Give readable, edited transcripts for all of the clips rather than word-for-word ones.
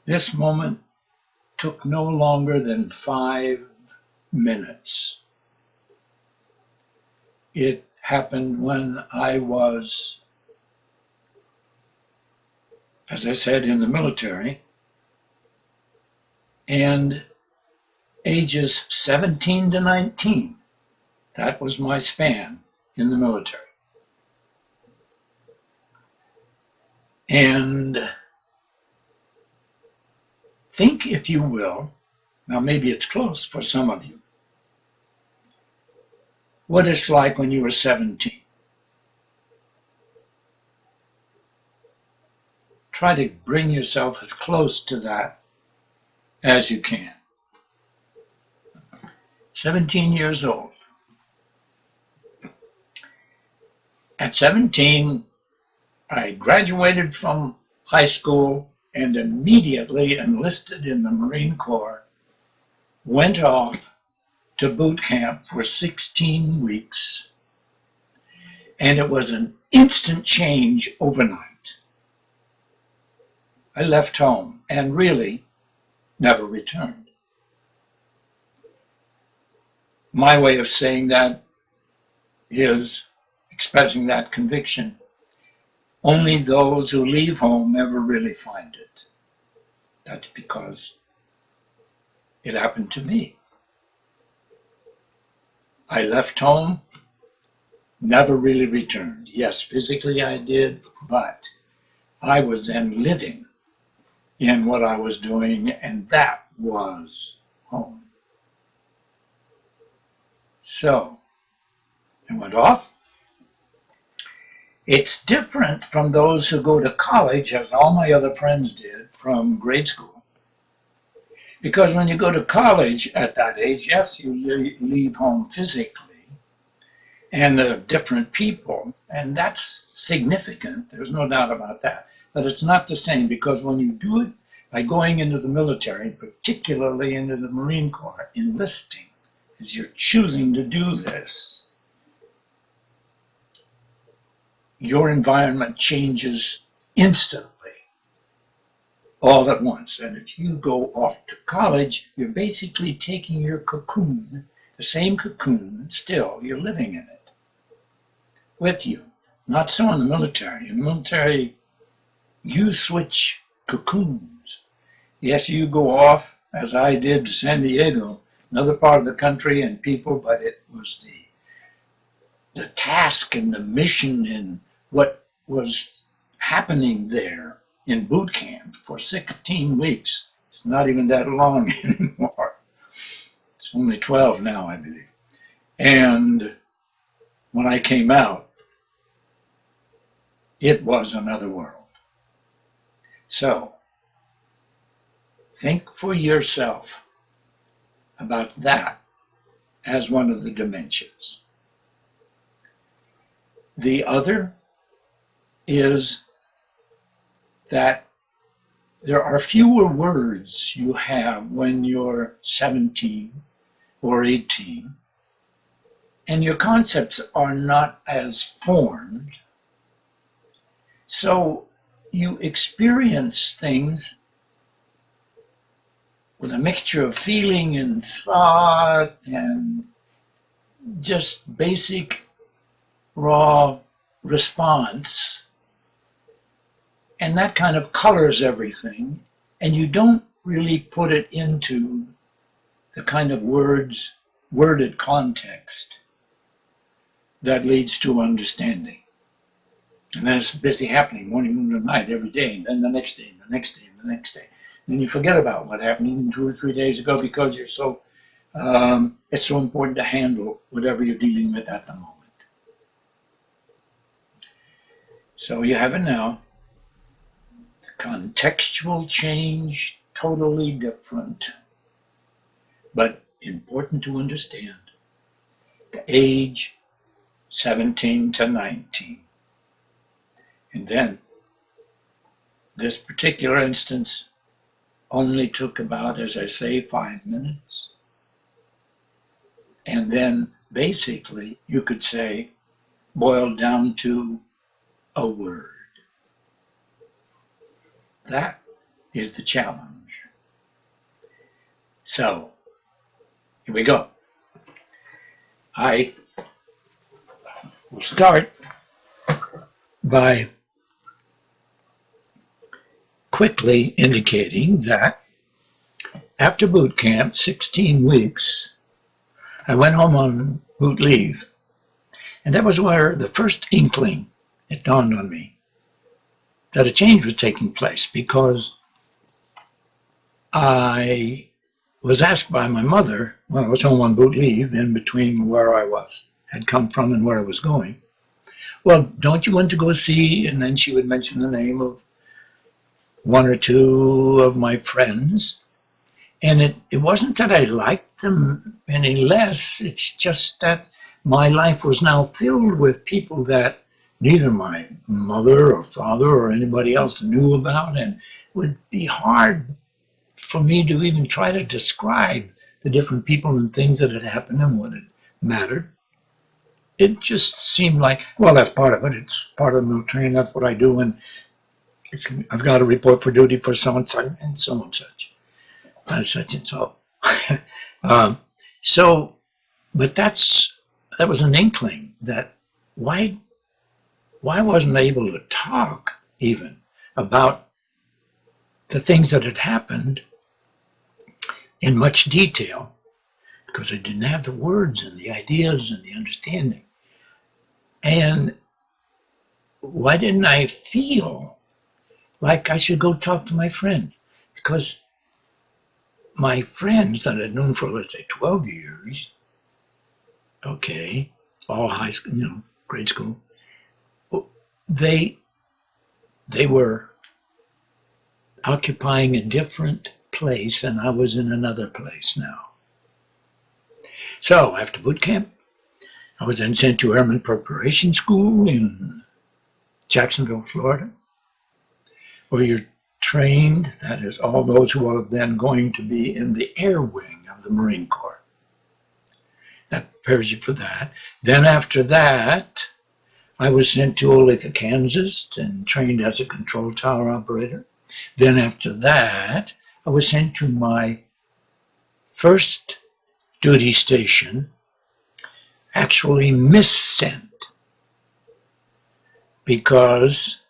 This moment took no longer than 5 minutes. It happened when I was, as I said, in the military, and ages 17 to 19. That was my span in the military. And think, if you will, now maybe it's close for some of you, what it's like when you were 17. Try to bring yourself as close to that as you can. 17 years old. At 17, I graduated from high school and immediately enlisted in the Marine Corps, went off to boot camp for 16 weeks, and it was an instant change overnight. I left home and really never returned. My way of saying that is expressing that conviction. Only those who leave home ever really find it. That's because it happened to me. I left home, never really returned. Yes, physically I did, but I was then living in what I was doing, and that was home. So, I went off. It's different from those who go to college, as all my other friends did, from grade school. Because when you go to college at that age, yes, you leave home physically, and they're different people, and that's significant. There's no doubt about that. But it's not the same, because when you do it by going into the military, particularly into the Marine Corps, enlisting, as you're choosing to do this, your environment changes instantly, all at once. And if you go off to college, you're basically taking your cocoon, the same cocoon, still, you're living in it, with you. Not so in the military. In the military, you switch cocoons. Yes, you go off, as I did, to San Diego, another part of the country and people, but it was the task and the mission and what was happening there in boot camp for 16 weeks. It's not even that long anymore. It's only 12 now, I believe. And when I came out, it was another world. So, think for yourself about that as one of the dimensions. The other is that there are fewer words you have when you're 17 or 18, and your concepts are not as formed. So you experience things with a mixture of feeling and thought and just basic raw response. And that kind of colors everything, and you don't really put it into the kind of worded context that leads to understanding. And then it's busy happening morning, noon, and night every day, and then the next day, and the next day, and the next day. Then you forget about what happened even 2 or 3 days ago because you're so, it's so important to handle whatever you're dealing with at the moment. So you have it now. The contextual change, totally different, but important to understand. The age, 17 to 19. And then, this particular instance only took about, as I say, 5 minutes. And then, basically, you could say, boiled down to a word. That is the challenge. So here we go. I will start by quickly indicating that after boot camp, 16 weeks, I went home on boot leave. And that was where the first inkling, it dawned on me, that a change was taking place, because I was asked by my mother when I was home on boot leave, in between where I had come from and where I was going, well, don't you want to go see? And then she would mention the name of one or two of my friends. And it wasn't that I liked them any less, it's just that my life was now filled with people that neither my mother or father or anybody else knew about, and it would be hard for me to even try to describe the different people and things that had happened and what had mattered. It just seemed like, well, that's part of it. It's part of the military, and that's what I do, and I've got to report for duty for so and such and so and such. Such and so. um, so, but that was an inkling that why wasn't I able to talk even about the things that had happened in much detail, because I didn't have the words and the ideas and the understanding. And why didn't I feel like I should go talk to my friends? Because my friends that I'd known for, let's say, 12 years, okay, all high school, grade school, they were occupying a different place, and I was in another place now. So after boot camp, I was then sent to Airman Preparation School in Jacksonville, Florida, where you're trained, that is, all those who are then going to be in the air wing of the Marine Corps. That prepares you for that. Then after that, I was sent to Olathe, Kansas, and trained as a control tower operator. Then after that, I was sent to my first duty station, actually missent, because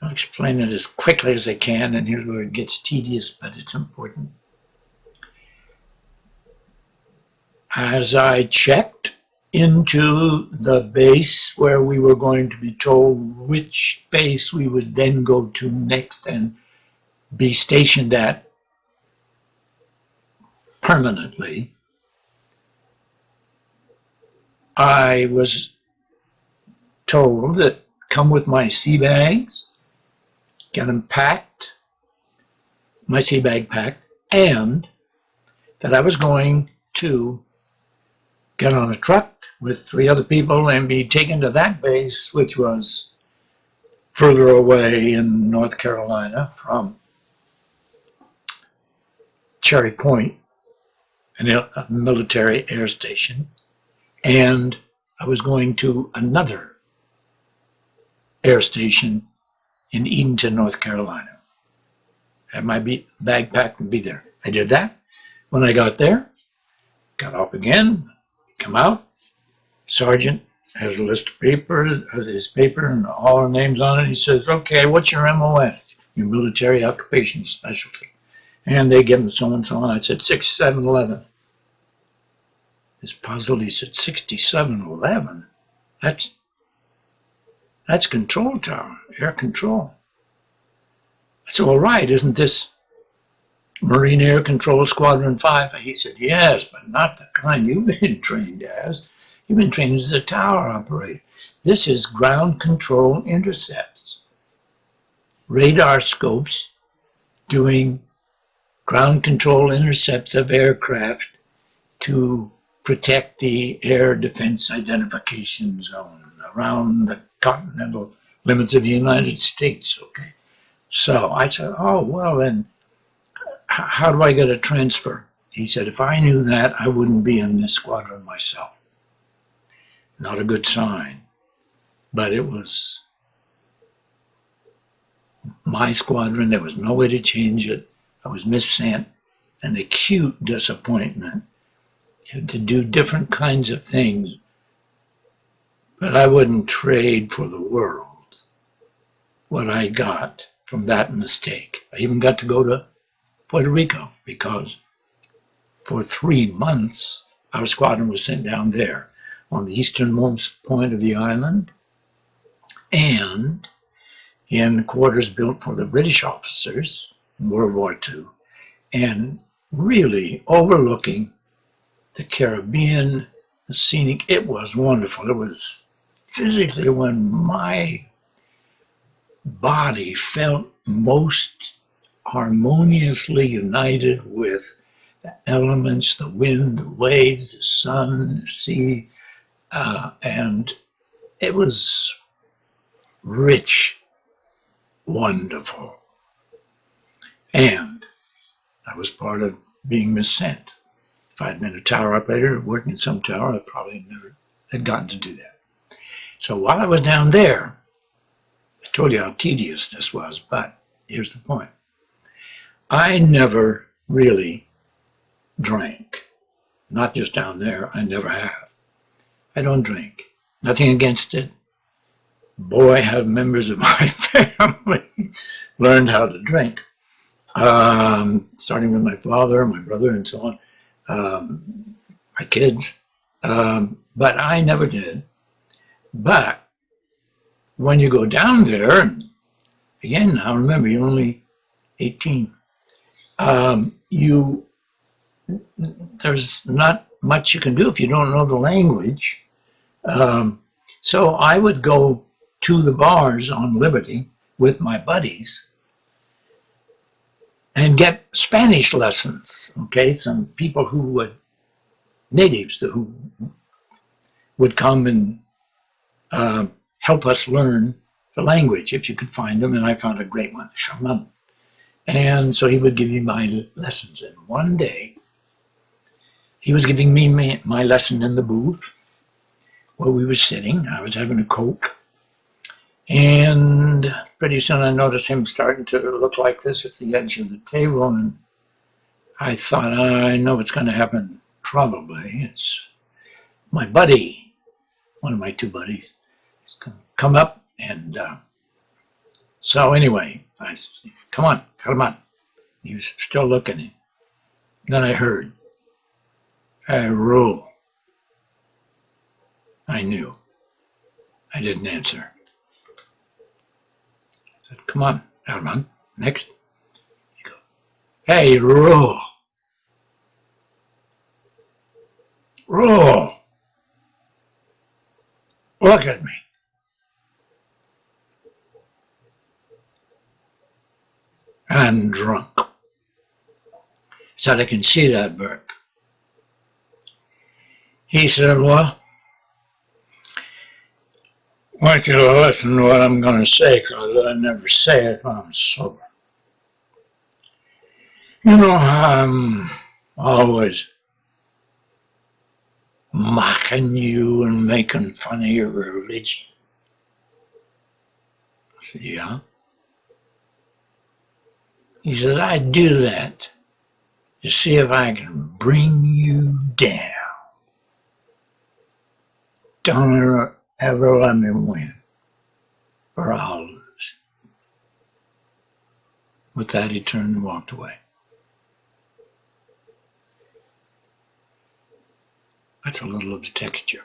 I'll explain it as quickly as I can, and here's where it gets tedious, but it's important. As I checked into the base where we were going to be told which base we would then go to next and be stationed at permanently, I was told that come with my sea bags, get them packed, my sea bag packed, and that I was going to get on a truck with 3 other people and be taken to that base, which was further away in North Carolina from Cherry Point, a military air station, and I was going to another air station in Edenton, North Carolina. Had my bag packed and be there. I did that. When I got there, got off again, come out, sergeant has a list of paper, has his paper and all our names on it. He says, okay, what's your MOS? Your military occupation specialty. And they give him so and so on. I said 6711. This puzzled, he said 6711? That's control tower, air control. I said, all right, isn't this Marine Air Control Squadron 5? He said, yes, but not the kind you've been trained as. You've been trained as a tower operator. This is ground control intercepts. Radar scopes doing ground control intercepts of aircraft to protect the air defense identification zone around the continental limits of the United States. Okay. So I said, oh, well, then how do I get a transfer? He said, if I knew that, I wouldn't be in this squadron myself. Not a good sign, but it was my squadron. There was no way to change it. I was missent, an acute disappointment to do different kinds of things, but I wouldn't trade for the world what I got from that mistake. I even got to go to Puerto Rico because for 3 months our squadron was sent down there on the easternmost point of the island and in quarters built for the British officers in World War II, and really overlooking the Caribbean, the scenic. It was wonderful. It was physically when my body felt most harmoniously united with the elements, the wind, the waves, the sun, the sea, and it was rich, wonderful. And I was part of being missent. If I'd been a tower operator working in some tower, I probably never had gotten to do that. So while I was down there, I told you how tedious this was, but here's the point. I never really drank. Not just down there, I never have. I don't drink. Nothing against it. Boy, have members of my family learned how to drink. Starting with my father, my brother, and so on. My kids. But I never did. But when you go down there, and again, now remember, you're only 18. There's not much you can do if you don't know the language. So I would go to the bars on Liberty with my buddies and get Spanish lessons. Okay, some people who would, natives who would come and help us learn the language if you could find them. And I found a great one, Shaman. And so he would give you my lessons. And one day, he was giving me my lesson in the booth where we were sitting. I was having a Coke. And pretty soon I noticed him starting to look like this at the edge of the table. And I thought, I know what's going to happen. Probably. It's my buddy, one of my two buddies, has come up. And so anyway, I said, come on, come on. He was still looking. Then I heard, hey, rule. I knew. I didn't answer. I said, come on, Herman, next. He goes, hey, rule. Rule. Look at me. I'm drunk. I said, I can see that, Burke. He said, well, I want you to listen to what I'm going to say, because I never say it if I'm sober. You know how I'm always mocking you and making fun of your religion? I said, yeah. He says, I do that to see if I can bring you down. Don't ever let me win, or I'll lose. With that, he turned and walked away. That's a little of the texture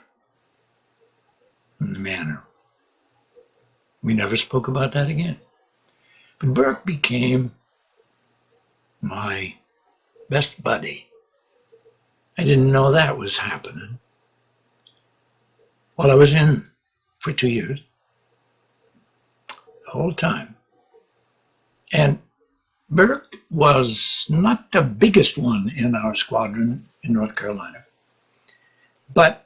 and the manner. We never spoke about that again. But Burke became my best buddy. I didn't know that was happening. Well, I was in for 2 years, the whole time. And Burke was not the biggest one in our squadron in North Carolina, but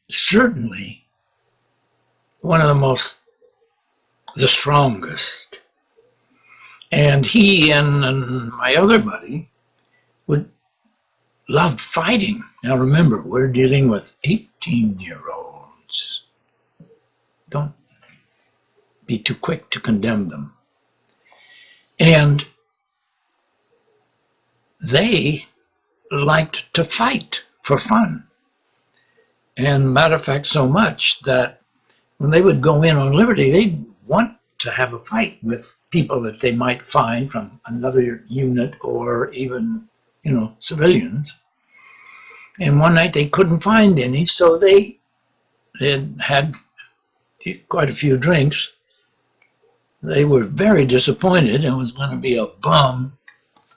certainly one of the strongest. And he and my other buddy would love fighting. Now remember, we're dealing with 18-year-olds. Don't be too quick to condemn them. And they liked to fight for fun. And matter of fact, so much that when they would go in on liberty, they'd want to have a fight with people that they might find from another unit or even, civilians. And one night they couldn't find any, so they had quite a few drinks. They were very disappointed and it was going to be a bum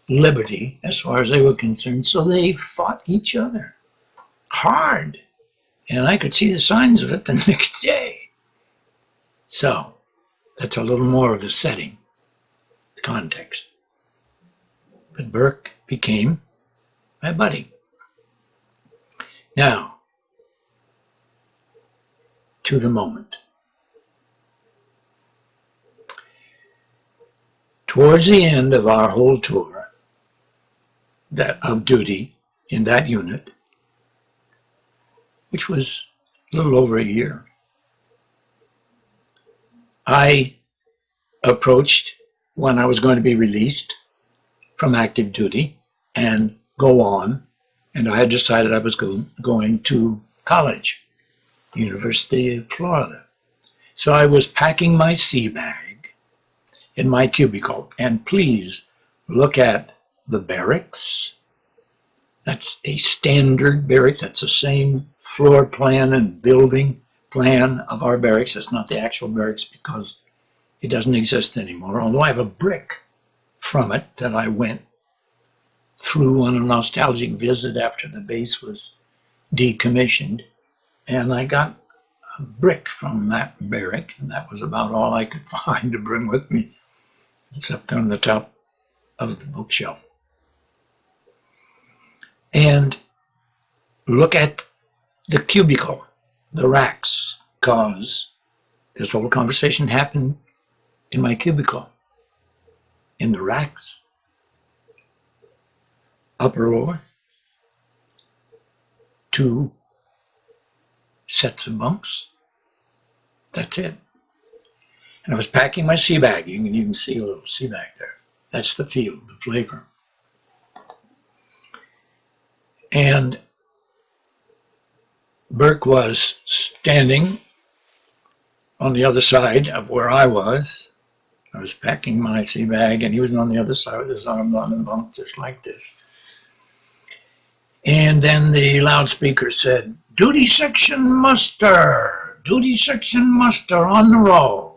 liberty as far as they were concerned. So they fought each other hard. And I could see the signs of it the next day. So that's a little more of the setting, the context. But Burke became my buddy. Now, to the moment. Towards the end of our whole tour of duty in that unit, which was a little over a year, I approached when I was going to be released from active duty and go on, and I had decided I was going to college, University of Florida. So I was packing my sea bag in my cubicle, and please look at the barracks. That's a standard barracks. That's the same floor plan and building plan of our barracks. That's not the actual barracks because it doesn't exist anymore, although I have a brick from it that I went through on a nostalgic visit after the base was decommissioned. And I got a brick from that barrack, and that was about all I could find to bring with me. It's up on the top of the bookshelf. And look at the cubicle, the racks, because this whole conversation happened in my cubicle, in the racks, upper lower, 2 sets of bunks. That's it. And I was packing my sea bag. You can even see a little sea bag there. That's the feel, the flavor. And Burke was standing on the other side of where I was. I was packing my sea bag, and he was on the other side with his arms on the bunk, just like this. And then the loudspeaker said, "Duty section muster! Duty section muster on the road."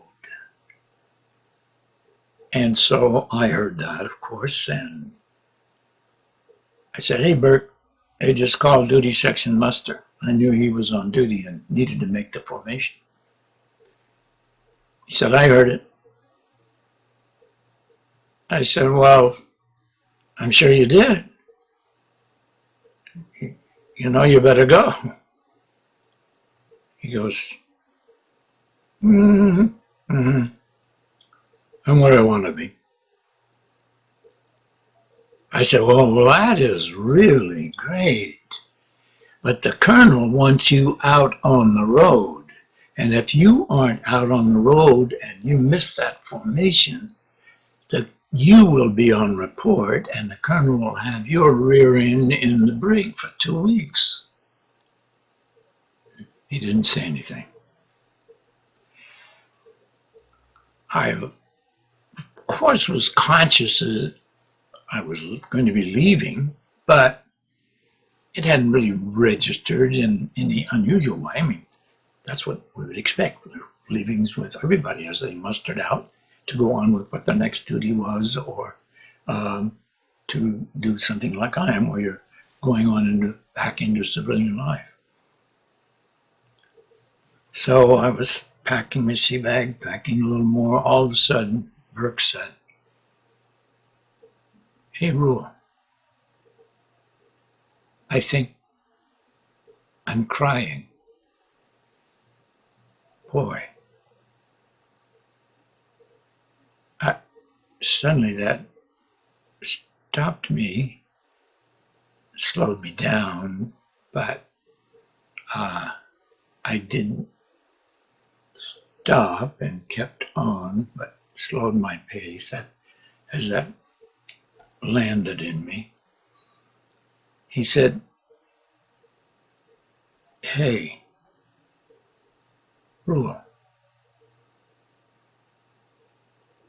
And so I heard that, of course, and I said, "Hey, Burke, they just called duty section muster." I knew he was on duty and needed to make the formation. He said, "I heard it." I said, "Well, I'm sure you did. You better go." He goes, "Mm-hmm, mm-hmm. I'm where I want to be." I said, well, that is really great. But the colonel wants you out on the road. And if you aren't out on the road and you miss that formation, you will be on report and the colonel will have your rear end in the brig for 2 weeks. He didn't say anything. I, of course, was conscious that I was going to be leaving, but it hadn't really registered in any unusual way. I mean, that's what we would expect. Leavings with everybody as they mustered out to go on with what their next duty was, or to do something like I am, where you're going on back into civilian life. So I was packing my sea bag, packing a little more. All of a sudden, Burke said, "Hey, Rule, I think I'm crying." Boy, suddenly that stopped me, slowed me down, but I didn't stop and kept on, but slowed my pace as that landed in me. He said, "Hey, Rule,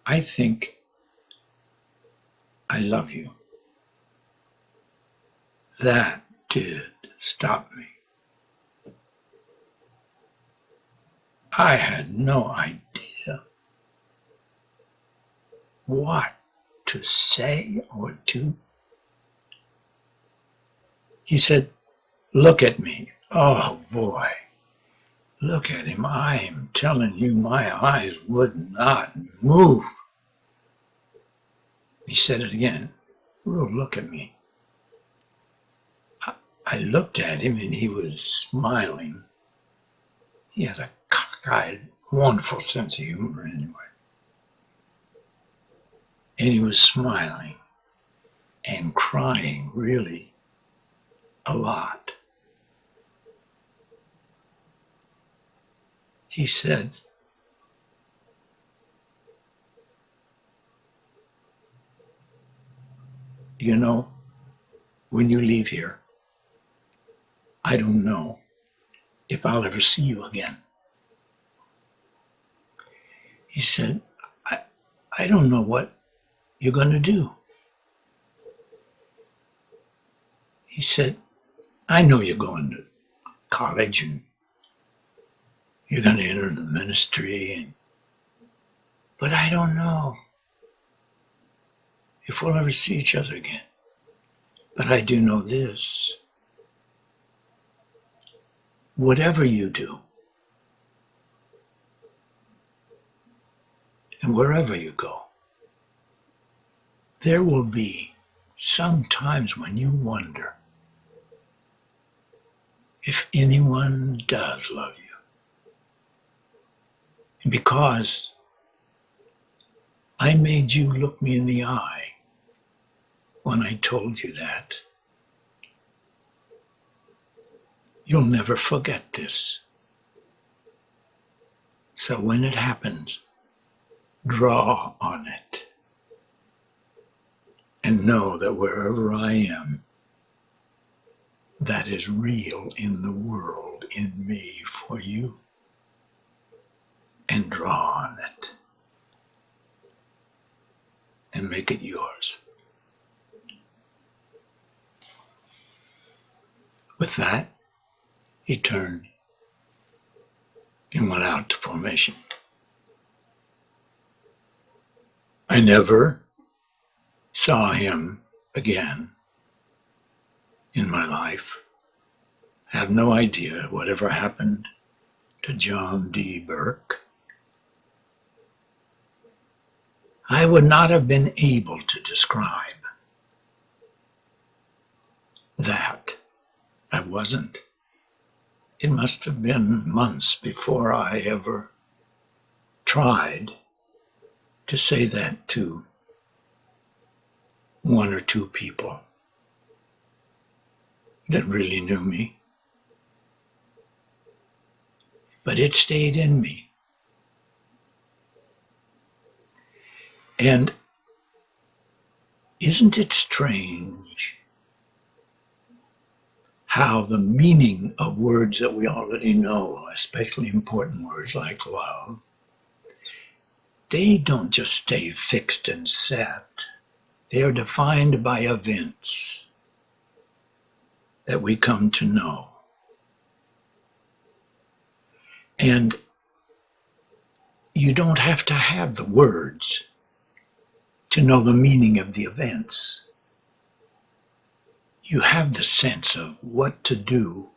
I think I love you." That did stop me. I had no idea what to say or do. He said, "Look at me." Oh boy, look at him. I am telling you, my eyes would not move. He said it again. "Rule, look at me." I looked at him and he was smiling. He has a cockeyed, wonderful sense of humor anyway. And he was smiling and crying really a lot. He said, "You know, when you leave here, I don't know if I'll ever see you again." He said, I, I don't know what you're going to do. He said, "I know you're going to college and you're going to enter the ministry, but I don't know if we'll ever see each other again. But I do know this. Whatever you do, and wherever you go, there will be some times when you wonder if anyone does love you. And because I made you look me in the eye when I told you that, you'll never forget this. So when it happens, draw on it and know that wherever I am, that is real in the world, in me, for you, and draw on it and make it yours." With that, he turned and went out to formation. I never saw him again in my life. I have no idea whatever happened to John D. Burke. I would not have been able to describe that. I wasn't. It must have been months before I ever tried to say that to one or two people that really knew me. But it stayed in me. And isn't it strange how the meaning of words that we already know, especially important words like love, they don't just stay fixed and set. They are defined by events that we come to know. And you don't have to have the words to know the meaning of the events. You have the sense of what to do,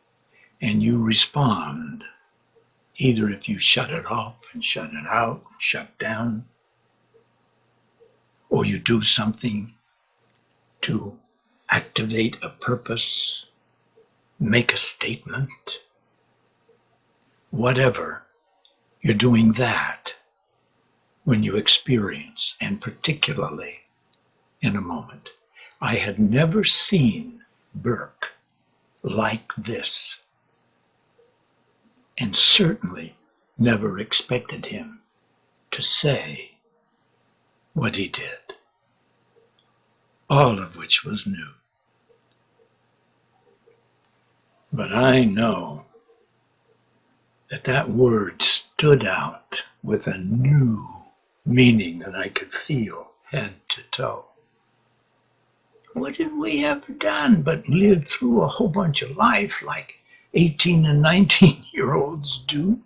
and you respond, either if you shut it off and shut it out, shut down, or you do something to activate a purpose, make a statement, whatever, you're doing that when you experience, and particularly in a moment. I had never seen Burke like this, and certainly never expected him to say what he did, all of which was new. But I know that that word stood out with a new meaning that I could feel head to toe. What did we ever done but live through a whole bunch of life like 18 and 19-year-olds do?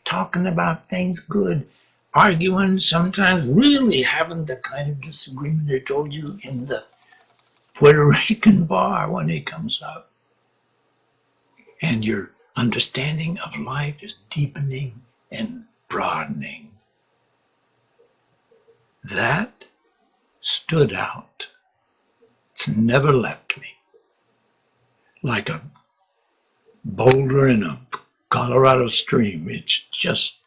Talking about things good, arguing, sometimes really having the kind of disagreement I told you in the Puerto Rican bar when he comes up. And your understanding of life is deepening and broadening. That stood out. It's never left me. Like a boulder in a Colorado stream, it just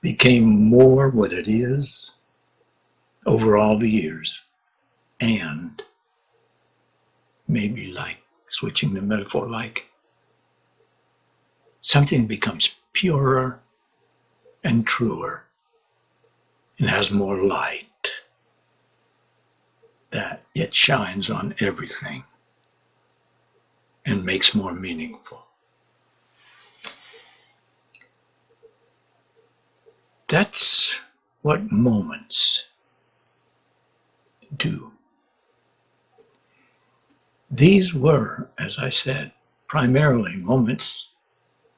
became more what it is over all the years. And maybe like switching the metaphor, like something becomes purer and truer and has more light, that it shines on everything and makes more meaningful. That's what moments do. These were, as I said, primarily moments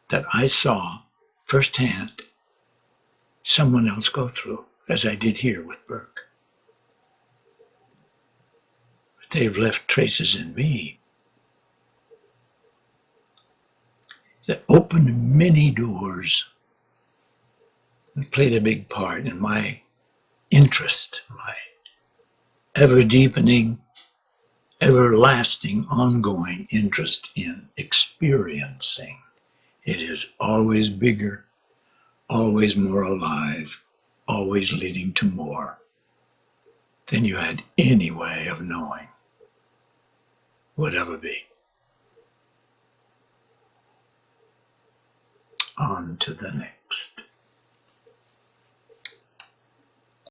that I saw firsthand someone else go through, as I did here with Burke. They've left traces in me that opened many doors and played a big part in my interest, my ever deepening, everlasting, ongoing interest in experiencing. It is always bigger, always more alive, always leading to more than you had any way of knowing would ever be. On to the next.